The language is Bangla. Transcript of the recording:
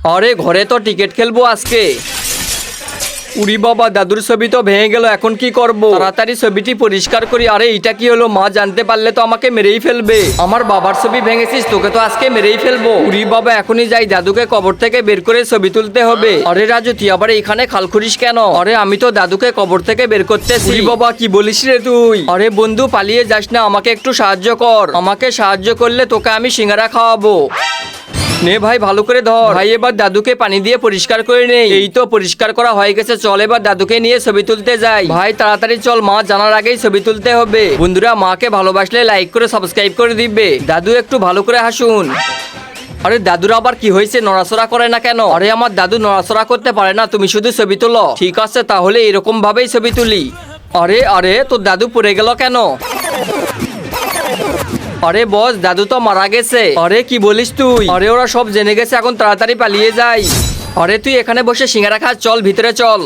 আরে ঘরে তো টিকিট খেলবো আজকে। উরি বাবা, দাদুর ছবি তো ভেঙে গেল, এখন কি করব? তাড়াতাড়ি ছবিটি পরিষ্কার করি। আরে এটা কি হলো? মা জানতে পারলে তো আমাকে মেরেই ফেলবে। আমার বাবার ছবি ভেঙেছিস, তোকে তো আজকে মেরেই ফেলবো। উরি বাবা, এখনই যাই, দাদুকে কবর থেকে বের করে ছবি তুলতে হবে। আরে রাজু, তুই আবার এখানে খাল খুঁড়িস কেন? আরে আমি তো দাদুকে কবর থেকে বের করতেছি। উরি বাবা, কি বলিস রে তুই? আরে বন্ধু, পালিয়ে যাস না, আমাকে একটু সাহায্য কর। আমাকে সাহায্য করলে তোকে আমি সিঙ্গারা খাওয়াবো। নে ভাই, ভালো করে ধর। ভাই এবার দাদুকে পানি দিয়ে পরিষ্কার করে নেই। এই তো পরিষ্কার করা হয়ে গেছে, চল এবার দাদুকে নিয়ে ছবি তুলতে যাই। ভাই তাড়াতাড়ি চল, মা জানার আগেই ছবি তুলতে হবে। বন্ধুরা, মাকে ভালোবাসলে লাইক করে সাবস্ক্রাইব করে দিবে। দাদু একটু ভালো করে হাসুন। আরে দাদুর আবার কি হয়েছে? নড়াচড়া করে না কেন? আরে আমার দাদু নড়াচড়া করতে পারে না, তুমি শুধু ছবি তুলো। ঠিক আছে, তাহলে এরকম ভাবেই ছবি তুলি। আরে আরে, তোর দাদু পড়ে গেল কেন? আরে বস, দাদু তো মারা গেছে। আরে কি বলিস তুই? আরে ওরা সব জেনে গেছে, এখন তাড়াতাড়ি পালিয়ে যাই। আরে তুই এখানে বসে সিঙ্গারা খা, চল ভিতরে চল।